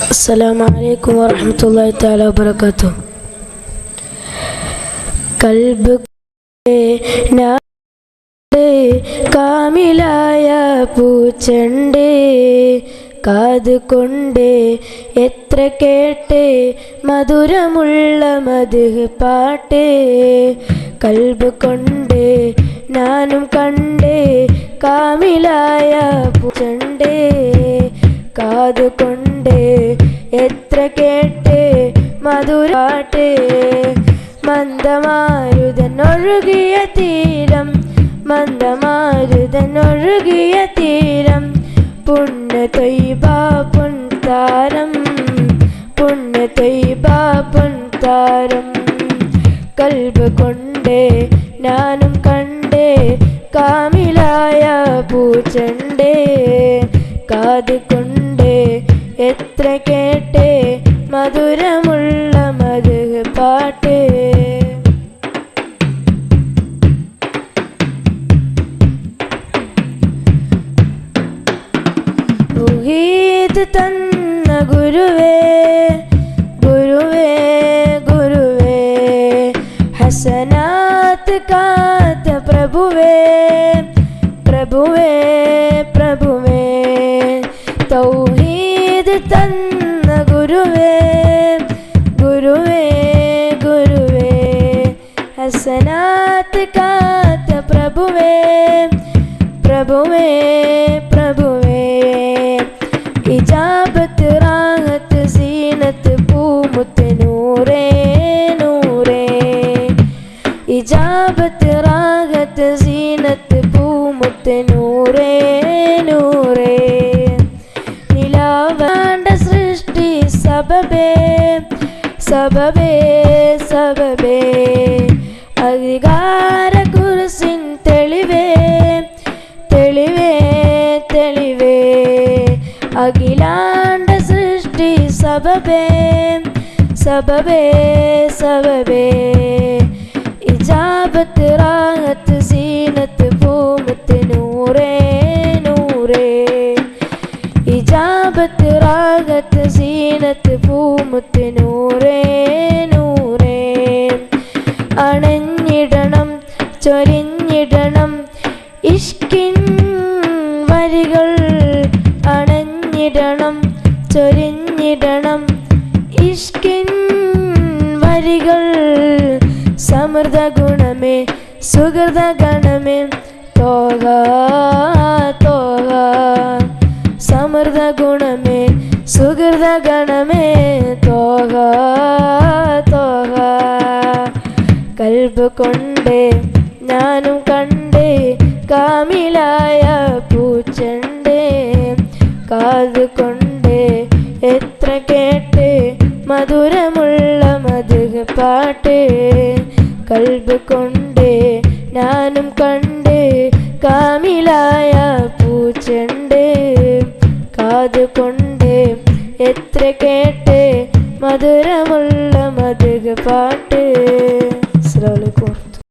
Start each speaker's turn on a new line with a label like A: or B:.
A: السلام عليكم ورحمة الله تعالى وبركاته. കൽബ് കാമിലായ പൂച്ചണ്ടേ, കാതുകൊണ്ട് എത്ര കേട്ട് മധുരമുള്ള മധുഹ് പാട്ട്. കൽബ് കൊണ്ട് ഞാനും കണ്ടേ കാമിലായ പൂച്ചണ്ടേ, കാതുകൊണ്ട് എത്ര കേട്ട് മധുരാട്ട്. മന്ദമാരുതനൊഴുകിയ തീരം, മന്ദമാരുതനൊഴുകിയ തീരം, പുണ്യ ത്വയ്ബ പൊൻതാരം, പുണ്യ ത്വയ്ബ പൊൻതാരം. കൽബ് കൊണ്ട് ഞാനും കണ്ടേ കാമിലായ പൂച്ചണ്ടേ, കാത് കൊണ്ട് എത്ര കേട്ടേ മധുരമുള്ള മധുഹ് പാട്ട്. തൗഹീദ് തന്ന ഗുരുവേ, ഗുരുവേ, ഗുരുവേ, ഹസനാത്ത് കാത്ത പ്രഭുവേ, പ്രഭുവേ, പ്രഭുവേ. തൗഹീദ് തന്ന ഗുരുവേ, ഗുരുവേ, ഗുരുവേ, ഹസനാത്ത് കാത്ത പ്രഭുവേ, പ്രഭുവേ, പ്രഭുവേ. ഇജാബത്ത് റാഹത്ത് സീനത്ത് പൂമുത്ത് നൂറേ, നൂറേ. ഇജാബത്ത് റാഹത്ത് സീനത്ത് പൂമുത്ത് നൂറേ, നൂറേ. നിലാവാണ്ട സൃഷ്ടി സബബേ, സബബേ, സബബേ. അധികാര കുർസിൻ തെളിവേ, തെളിവേ, തെളിവേ. അഖിലാണ്ട സൃഷ്ടി സബബേ, സബബേ, സബബേ. ഇജാബത്ത് റാഹത്ത് സീനത്ത് പൂമുത്ത് നൂറേ, നൂറേ. ഇജാബത്ത് റാഹത്ത് സീനത്ത് പൂമുത്ത് നൂറേ, നൂറേ. അണഞ്ഞിടണം ചൊരിഞ്ഞിടണം ഇഷ്കിൻ വരികൾ, അണഞ്ഞിടണം ചൊരിഞ്ഞിടണം ഇഷ്കിൻ വരികൾ. സമൃദ്ധ ഗുണമേ സുഹൃത ഗണമേ തോഹ, തോഹ. സമൃദ്ധ ഗുണമേ സുഹൃത ഗണമേ തോഹ, തോഹ. കൽബ് കൊണ്ട് ഞാനും കണ്ടേ കാമിലായ പൂച്ചണ്ടേ, കാത് കൊണ്ട് എത്ര കേട്ട് മധുരമുള്ള മധുഹ് പാട്ട്. കൽബ് കൊണ്ട് ഞാനും കണ്ടേ കാമിലായ പൂച്ചണ്ടേ, കാത് കൊണ്ട് എത്ര കേട്ട് മധുരമുള്ള